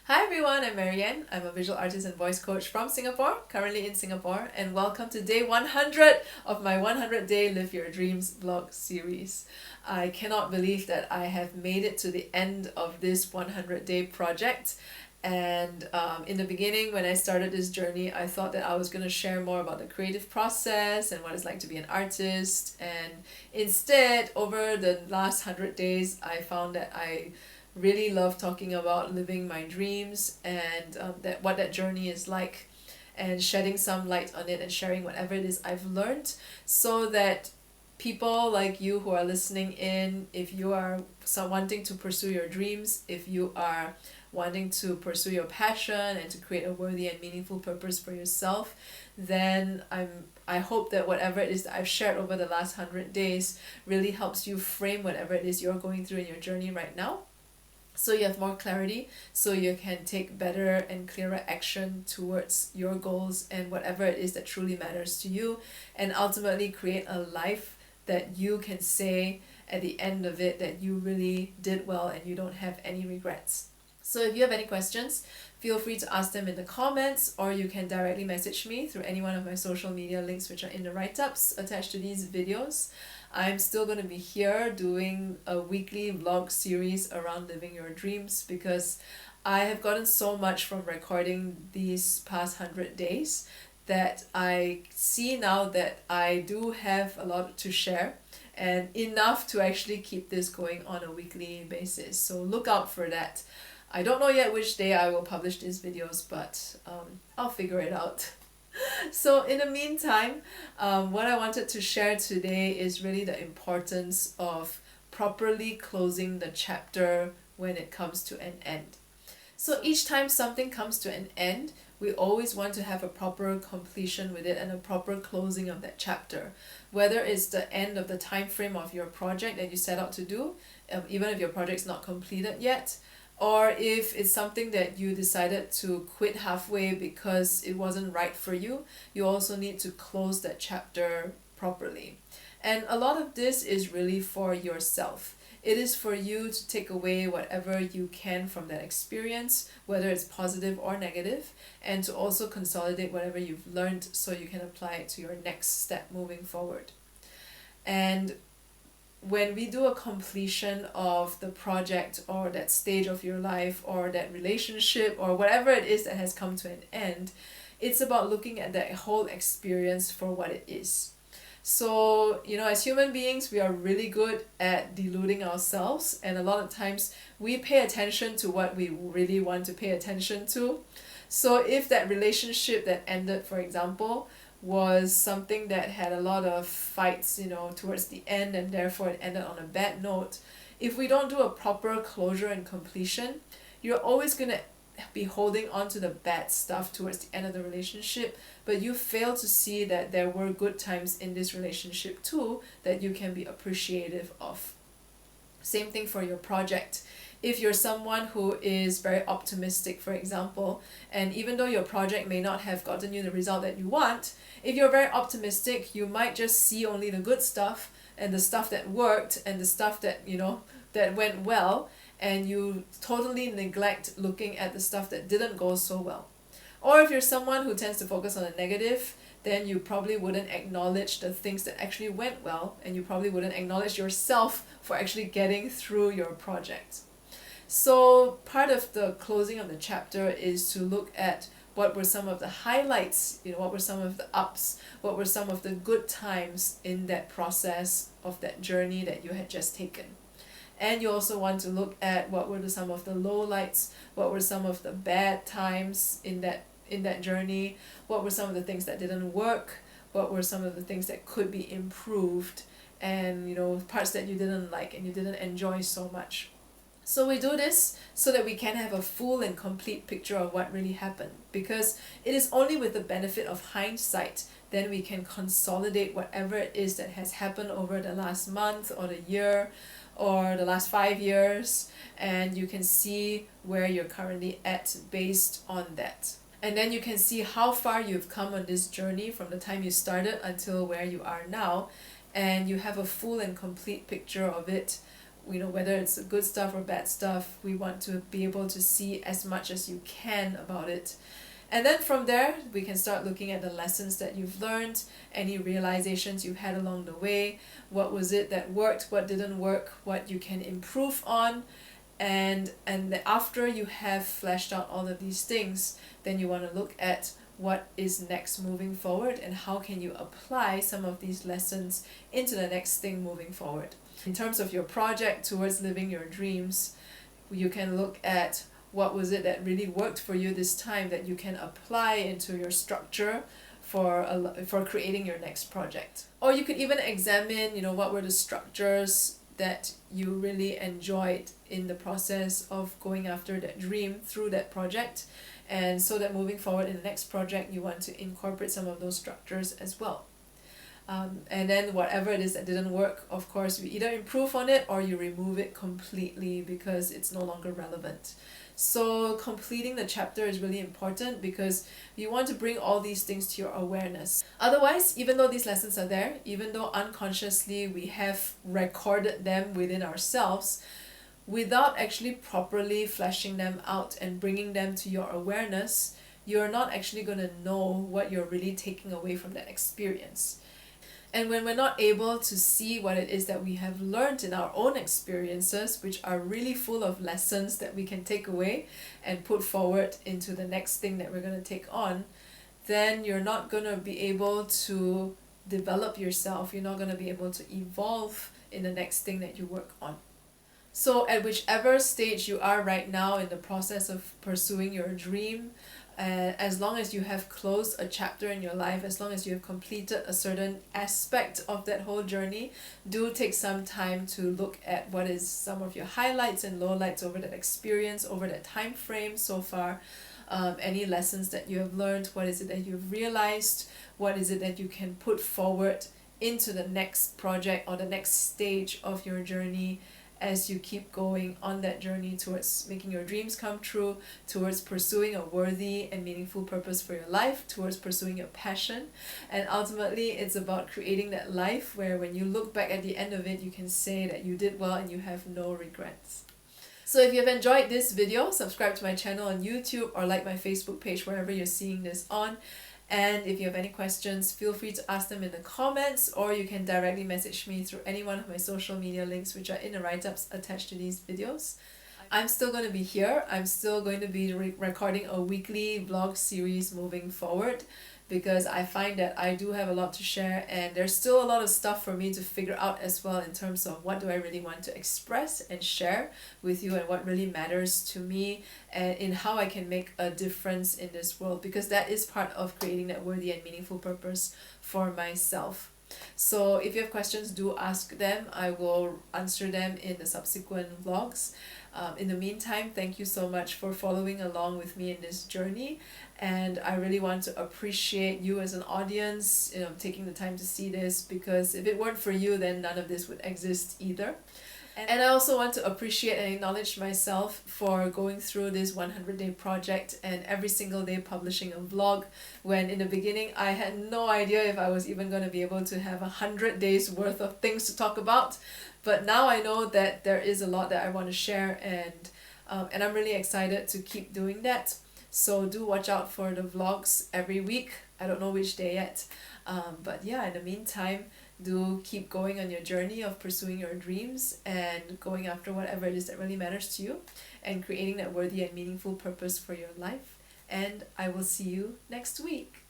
Hi everyone, I'm MaryAnn. I'm a visual artist and voice coach from Singapore, currently in Singapore, and welcome to day 100 of my 100 Day Live Your Dreams vlog series. I cannot believe that I have made it to the end of this 100-day project. And in the beginning, when I started this journey, I thought that I was going to share more about the creative process and what it's like to be an artist. And instead, over the last 100 days, I found that I really love talking about living my dreams and that what that journey is like, and shedding some light on it and sharing whatever it is I've learned, so that people like you who are listening in, if you are wanting to pursue your dreams, if you are wanting to pursue your passion and to create a worthy and meaningful purpose for yourself, then I hope that whatever it is that I've shared over the last 100 days really helps you frame whatever it is you're going through in your journey right now, so you have more clarity, so you can take better and clearer action towards your goals and whatever it is that truly matters to you, and ultimately create a life that you can say at the end of it that you really did well and you don't have any regrets. So if you have any questions, feel free to ask them in the comments, or you can directly message me through any one of my social media links which are in the write-ups attached to these videos. I'm still going to be here doing a weekly vlog series around living your dreams, because I have gotten so much from recording these past 100 days that I see now that I do have a lot to share and enough to actually keep this going on a weekly basis. So look out for that. I don't know yet which day I will publish these videos, but I'll figure it out. So in the meantime, what I wanted to share today is really the importance of properly closing the chapter when it comes to an end. So each time something comes to an end, we always want to have a proper completion with it and a proper closing of that chapter. Whether it's the end of the time frame of your project that you set out to do, even if your project's not completed yet, or if it's something that you decided to quit halfway because it wasn't right for you, you also need to close that chapter properly. And a lot of this is really for yourself. It is for you to take away whatever you can from that experience, whether it's positive or negative, and to also consolidate whatever you've learned so you can apply it to your next step moving forward. And when we do a completion of the project or that stage of your life or that relationship or whatever it is that has come to an end, it's about looking at that whole experience for what it is. So, as human beings, we are really good at deluding ourselves, and a lot of times we pay attention to what we really want to pay attention to. So if that relationship that ended, for example, was something that had a lot of fights, towards the end, and therefore it ended on a bad note, if we don't do a proper closure and completion, you're always going to be holding on to the bad stuff towards the end of the relationship, but you fail to see that there were good times in this relationship too that you can be appreciative of. Same thing for your project. If you're someone who is very optimistic, for example, and even though your project may not have gotten you the result that you want, if you're very optimistic, you might just see only the good stuff and the stuff that worked and the stuff that, that went well, and you totally neglect looking at the stuff that didn't go so well. Or if you're someone who tends to focus on the negative, then you probably wouldn't acknowledge the things that actually went well, and you probably wouldn't acknowledge yourself for actually getting through your project. So part of the closing of the chapter is to look at what were some of the highlights, what were some of the ups, what were some of the good times in that process of that journey that you had just taken. And you also want to look at what were some of the lowlights, what were some of the bad times in that journey, what were some of the things that didn't work, what were some of the things that could be improved, and parts that you didn't like and you didn't enjoy so much. So we do this so that we can have a full and complete picture of what really happened, because it is only with the benefit of hindsight then we can consolidate whatever it is that has happened over the last month or the year or the last 5 years, and you can see where you're currently at based on that. And then you can see how far you've come on this journey from the time you started until where you are now, and you have a full and complete picture of it whether it's good stuff or bad stuff, we want to be able to see as much as you can about it. And then from there, we can start looking at the lessons that you've learned, any realizations you had along the way, what was it that worked, what didn't work, what you can improve on. And after you have fleshed out all of these things, then you want to look at what is next moving forward and how can you apply some of these lessons into the next thing moving forward. In terms of your project towards living your dreams, you can look at what was it that really worked for you this time that you can apply into your structure for creating your next project. Or you could even examine, what were the structures that you really enjoyed in the process of going after that dream through that project, and so that moving forward in the next project you want to incorporate some of those structures as well. And then whatever it is that didn't work, of course, you either improve on it or you remove it completely because it's no longer relevant. So completing the chapter is really important because you want to bring all these things to your awareness. Otherwise, even though these lessons are there, even though unconsciously we have recorded them within ourselves, without actually properly fleshing them out and bringing them to your awareness, you're not actually going to know what you're really taking away from that experience. And when we're not able to see what it is that we have learned in our own experiences, which are really full of lessons that we can take away and put forward into the next thing that we're going to take on, then you're not going to be able to develop yourself. You're not going to be able to evolve in the next thing that you work on. So at whichever stage you are right now in the process of pursuing your dream, as long as you have closed a chapter in your life, as long as you have completed a certain aspect of that whole journey, do take some time to look at what is some of your highlights and lowlights over that experience, over that time frame so far. Any lessons that you have learned, what is it that you've realized, what is it that you can put forward into the next project or the next stage of your journey as you keep going on that journey towards making your dreams come true, towards pursuing a worthy and meaningful purpose for your life, towards pursuing your passion. And ultimately, it's about creating that life where when you look back at the end of it, you can say that you did well and you have no regrets. So if you have enjoyed this video, subscribe to my channel on YouTube or like my Facebook page wherever you're seeing this on. And if you have any questions, feel free to ask them in the comments, or you can directly message me through any one of my social media links which are in the write-ups attached to these videos. I'm still going to be here. I'm still going to be recording a weekly vlog series moving forward because I find that I do have a lot to share and there's still a lot of stuff for me to figure out as well in terms of what do I really want to express and share with you and what really matters to me and in how I can make a difference in this world, because that is part of creating that worthy and meaningful purpose for myself. So if you have questions, do ask them. I will answer them in the subsequent vlogs. In the meantime, thank you so much for following along with me in this journey, and I really want to appreciate you as an audience, taking the time to see this, because if it weren't for you, then none of this would exist either. And I also want to appreciate and acknowledge myself for going through this 100-day project and every single day publishing a vlog, when in the beginning I had no idea if I was even going to be able to have 100 days worth of things to talk about. But now I know that there is a lot that I want to share, and I'm really excited to keep doing that. So do watch out for the vlogs every week. I don't know which day yet. But yeah, in the meantime, do keep going on your journey of pursuing your dreams and going after whatever it is that really matters to you and creating that worthy and meaningful purpose for your life. And I will see you next week.